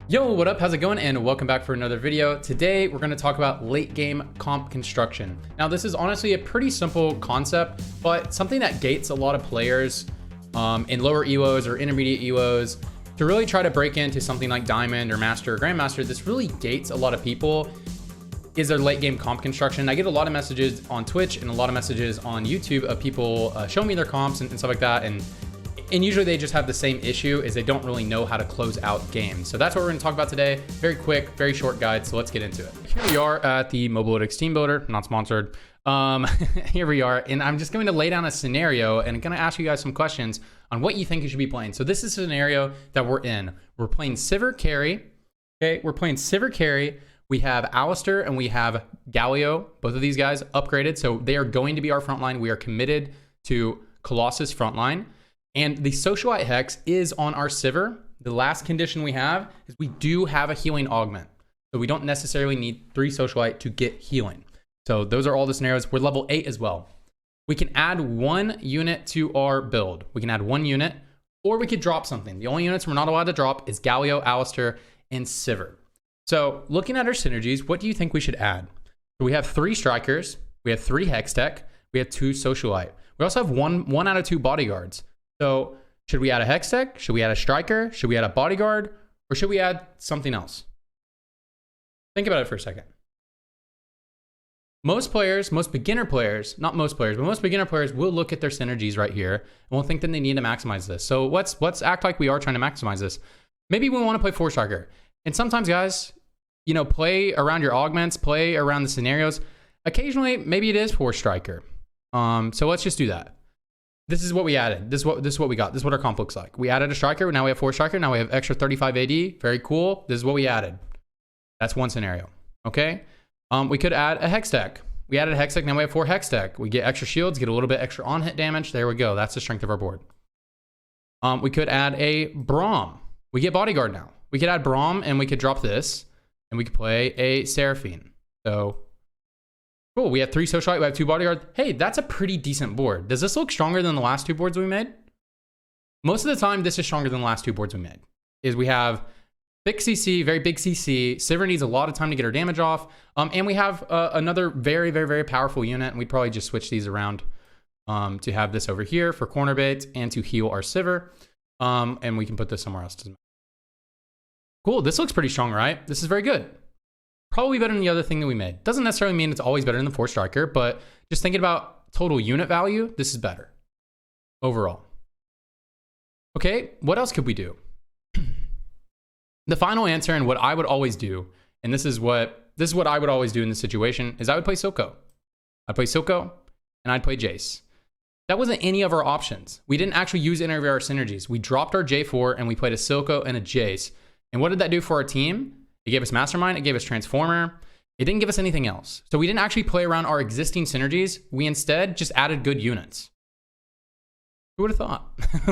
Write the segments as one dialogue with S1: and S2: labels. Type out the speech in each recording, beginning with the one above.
S1: Yo, what up? How's it going? And welcome back for another video. Today, we're going to talk about late game comp construction. Now, this is honestly a pretty simple concept, but something that gates a lot of players in lower ELOs or intermediate ELOs to really try to break into something like Diamond or Master or Grandmaster. This really gates a lot of people is their late game comp construction. I get a lot of messages on Twitch and a lot of messages on YouTube of people showing me their comps and stuff like that. And usually they just have the same issue is they don't really know how to close out games. So that's what we're gonna talk about today. Very quick, very short guide. So let's get into it. Here we are at the Mobalytics Team Builder, not sponsored. Here we are, and I'm just going to lay down a scenario and I'm gonna ask you guys some questions on what you think you should be playing. So this is a scenario that we're in. We're playing Sivir carry, okay? We're playing Sivir carry. We have Alistair and we have Galio, both of these guys upgraded. So they are going to be our frontline. We are committed to Colossus frontline. And the Socialite Hex is on our Sivir. The last condition we have is we do have a healing augment. So we don't necessarily need 3 Socialite to get healing. So those are all the scenarios. We're level 8 as well. We can add 1 unit to our build. We can add 1 unit, or we could drop something. The only units we're not allowed to drop is Galio, Alistair, and Sivir. So looking at our synergies, what do you think we should add? So we have 3 Strikers, we have 3 Hextech, we have 2 Socialite. We also have one out of 2 Bodyguards. So should we add a Hextech? Should we add a Striker? Should we add a Bodyguard? Or should we add something else? Think about it for a second. Most players, most beginner players, not most players, but most beginner players will look at their synergies right here and will think that they need to maximize this. So let's act like we are trying to maximize this. Maybe we want to play 4 Striker. And sometimes, guys, you know, play around your augments, play around the scenarios. Occasionally, maybe it is 4 Striker. So let's just do that. This is what we added. This is what we got. This is what our comp looks like. We added a Striker. Now we have 4 Striker. Now we have extra 35 AD. Very cool. This is what we added. That's one scenario. Okay. We could add a Hextech. We added a Hextech. Now we have 4 Hextech. We get extra shields, get a little bit extra on hit damage. There we go. That's the strength of our board. We could add a Braum. We get Bodyguard now. We could add Braum and we could drop this and we could play a Seraphine. So cool. We have 3 Socialite. We have 2 Bodyguard. Hey, that's a pretty decent board. Does this look stronger than the last 2 boards we made? Most of the time, this is stronger than the last 2 boards we made. Is we have big CC, very big CC. Sivir needs a lot of time to get her damage off. And we have another very, very, very powerful unit. And we probably just switch these around to have this over here for corner bait and to heal our Sivir. And we can put this somewhere else. Cool. This looks pretty strong, right? This is very good. Probably better than the other thing that we made. Doesn't necessarily mean it's always better than the 4 Striker, but just thinking about total unit value, this is better overall. Okay, what else could we do? The final answer and what I would always do, and this is what I would always do in this situation, is I would play Silco. I'd play Silco and I'd play Jace. That wasn't any of our options. We didn't actually use any of our synergies. We dropped our J4 and we played a Silco and a Jace. And what did that do for our team? It gave us Mastermind, it gave us Transformer. It didn't give us anything else. So we didn't actually play around our existing synergies. We instead just added good units. Who would have thought?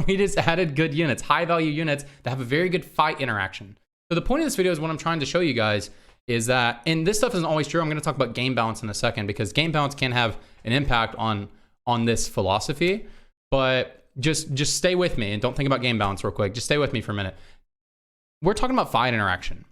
S1: We just added good units, high value units that have a very good fight interaction. So the point of this video is what I'm trying to show you guys is that, and this stuff isn't always true. I'm going to talk about game balance in a second because game balance can have an impact on this philosophy, but just stay with me and don't think about game balance real quick. Just stay with me for a minute. We're talking about fight interaction.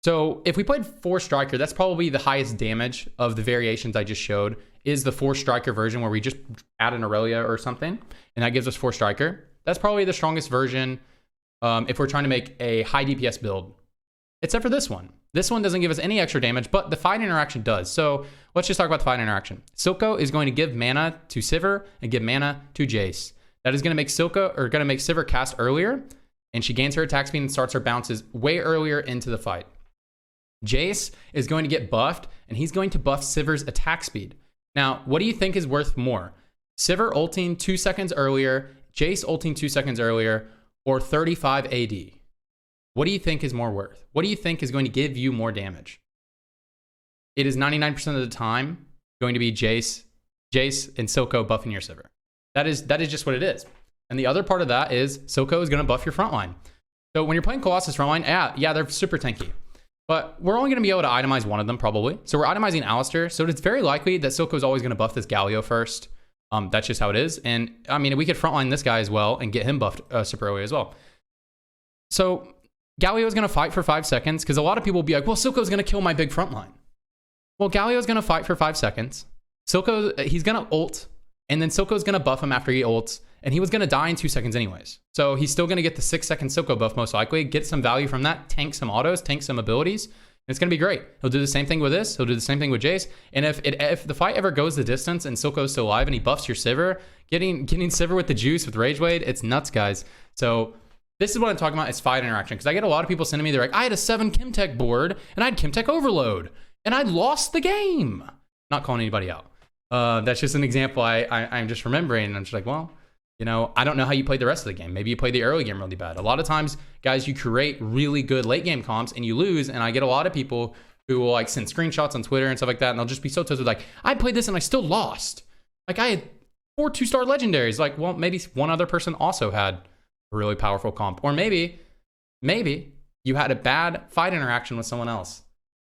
S1: So if we played 4 Striker, that's probably the highest damage of the variations I just showed is the 4 Striker version where we just add an Aurelia or something, and that gives us 4 Striker. That's probably the strongest version if we're trying to make a high DPS build, except for this one. This one doesn't give us any extra damage, but the fight interaction does. So let's just talk about the fight interaction. Silco is going to give mana to Sivir and give mana to Jace. That is going to make Sivir cast earlier, and she gains her attack speed and starts her bounces way earlier into the fight. Jace is going to get buffed, and he's going to buff Sivir's attack speed. Now, what do you think is worth more? Sivir ulting 2 seconds earlier, Jace ulting 2 seconds earlier, or 35 AD? What do you think is more worth? What do you think is going to give you more damage? It is 99% of the time going to be Jace and Silco buffing your Sivir. That is just what it is. And the other part of that is Silco is going to buff your frontline. So when you're playing Colossus frontline, yeah, they're super tanky. But we're only going to be able to itemize one of them probably. So we're itemizing Alistair. So it's very likely that Silco is always going to buff this Galio first. That's just how it is. And I mean, we could frontline this guy as well and get him buffed super early as well. So Galio's going to fight for 5 seconds because a lot of people will be like, well, Silco's going to kill my big front line. Well, Galio's going to fight for 5 seconds. Silco, he's going to ult, and then Silco's going to buff him after he ults, and he was going to die in 2 seconds anyways. So he's still going to get the 6-second Silco buff most likely, get some value from that, tank some autos, tank some abilities, and it's going to be great. He'll do the same thing with this. He'll do the same thing with Jace. And if the fight ever goes the distance and Silco's still alive and he buffs your Sivir, getting Sivir with the juice with Rage Wade, it's nuts, guys. So this is what I'm talking about is fight interaction. Because I get a lot of people sending me, they're like, I had a 7 Kimtech board and I had Kimtech overload and I lost the game. Not calling anybody out. That's just an example I'm just remembering. And I'm just like, well, you know, I don't know how you played the rest of the game. Maybe you played the early game really bad. A lot of times, guys, you create really good late game comps and you lose. And I get a lot of people who will like send screenshots on Twitter and stuff like that. And they'll just be so toasted like, I played this and I still lost. Like I had 4 2-star legendaries. Like, well, maybe one other person also had a really powerful comp. Or maybe you had a bad fight interaction with someone else.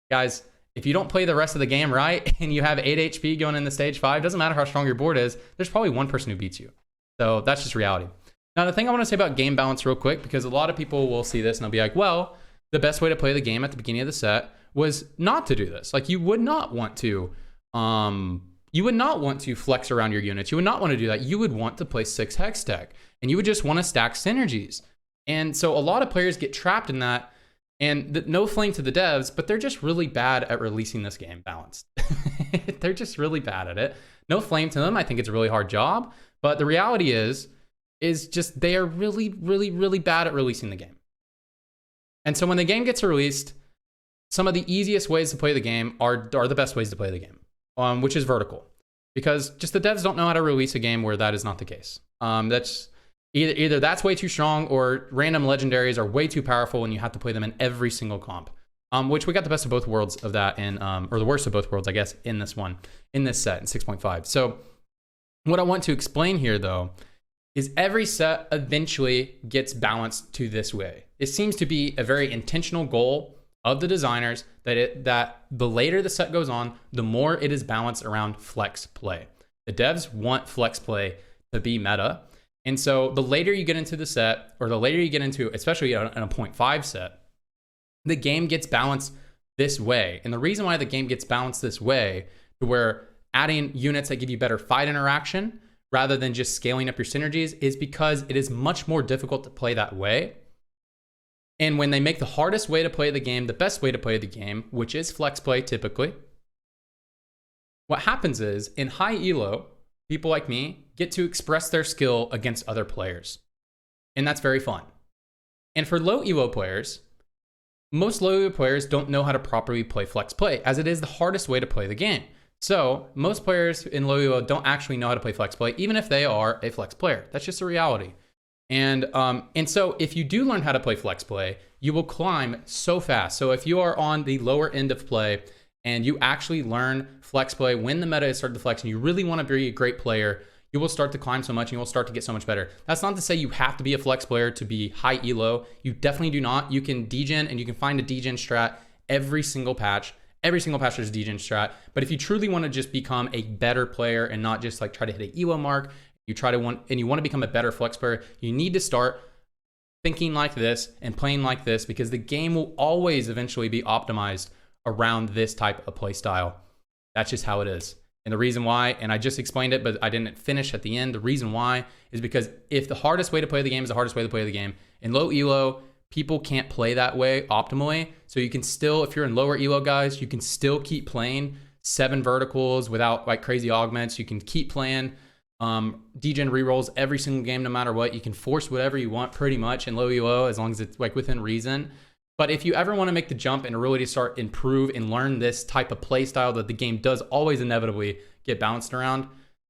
S1: Guys, if you don't play the rest of the game right and you have 8 HP going into stage 5, doesn't matter how strong your board is, there's probably one person who beats you. So that's just reality. Now, the thing I want to say about game balance real quick, because a lot of people will see this and they'll be like, well, the best way to play the game at the beginning of the set was not to do this. Like you would not want to flex around your units. You would not want to do that. You would want to play 6 hex tech and you would just want to stack synergies. And so a lot of players get trapped in that. And no flame to the devs, but they're just really bad at releasing this game balanced. They're just really bad at it. No flame to them. I think it's a really hard job. But the reality is just they are really, really, really bad at releasing the game. And so when the game gets released, some of the easiest ways to play the game are the best ways to play the game, which is vertical. Because just the devs don't know how to release a game where that is not the case. That's either that's way too strong or random legendaries are way too powerful and you have to play them in every single comp. Which we got the best of both worlds of that in, or the worst of both worlds, I guess, in this set in 6.5. So what I want to explain here though, is every set eventually gets balanced to this way. It seems to be a very intentional goal of the designers that the later the set goes on, the more it is balanced around flex play. The devs want flex play to be meta. And so the later you get into the set, or the later you get into, especially in a 0.5 set, the game gets balanced this way. And the reason why the game gets balanced this way, to where adding units that give you better fight interaction rather than just scaling up your synergies, is because it is much more difficult to play that way. And when they make the hardest way to play the game the best way to play the game, which is flex play typically, what happens is in high elo, people like me get to express their skill against other players. And that's very fun. And for low elo players, most low elo players don't know how to properly play flex play, as it is the hardest way to play the game. So most players in low elo don't actually know how to play flex play, even if they are a flex player. That's just a reality. And so if you do learn how to play flex play, you will climb so fast. So if you are on the lower end of play and you actually learn flex play when the meta is starting to flex and you really want to be a great player, you will start to climb so much and you will start to get so much better. That's not to say you have to be a flex player to be high elo. You definitely do not. You can degen and you can find a degen strat every single patch. Every single patch there's a degen strat. But if you truly want to just become a better player and not just like try to hit an elo mark, you want to become a better flex player, you need to start thinking like this and playing like this, because the game will always eventually be optimized around this type of play style. That's just how it is. And the reason why, and I just explained it, but I didn't finish at the end. The reason why is because if the hardest way to play the game is the hardest way to play the game, in low elo, people can't play that way optimally. So you can still, if you're in lower elo guys, you can still keep playing 7 verticals without like crazy augments. You can keep playing degen rerolls every single game, no matter what. You can force whatever you want pretty much in low elo, as long as it's like within reason. But if you ever want to make the jump and really to start improve and learn this type of play style that the game does always inevitably get bounced around,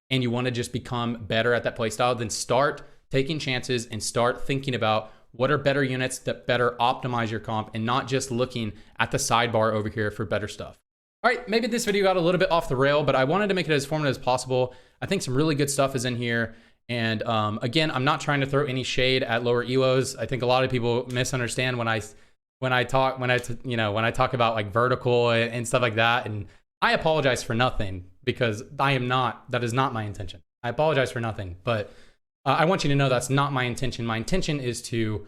S1: and you want to just become better at that play style, then start taking chances and start thinking about what are better units that better optimize your comp, and not just looking at the sidebar over here for better stuff. All right, maybe this video got a little bit off the rail, but I wanted to make it as informative as possible. I think some really good stuff is in here. And again, I'm not trying to throw any shade at lower elos. I think a lot of people misunderstand when I talk about like vertical and stuff like that. And I apologize for nothing, because that is not my intention. I apologize for nothing, but I want you to know that's not my intention. My intention is to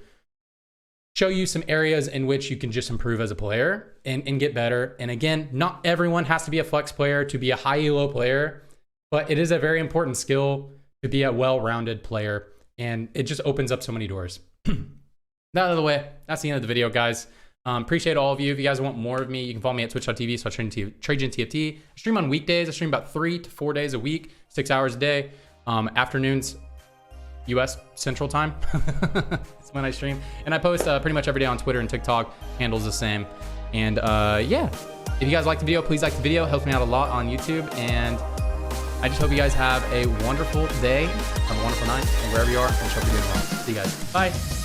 S1: show you some areas in which you can just improve as a player and get better. And again, not everyone has to be a flex player to be a high elo player, but it is a very important skill to be a well-rounded player. And it just opens up so many doors. That out of the way, that's the end of the video, guys. Appreciate all of you. If you guys want more of me, you can follow me at twitch.tv/TradeGen TFT. I stream on weekdays. I stream about 3 to 4 days a week, 6 hours a day. Afternoons, US Central Time. That's when I stream. And I post pretty much every day on Twitter and TikTok. Handles the same. And yeah, if you guys like the video, please like the video. Helps me out a lot on YouTube. And I just hope you guys have a wonderful day, have a wonderful night, and wherever you are, I hope you're doing well. See you guys. Bye.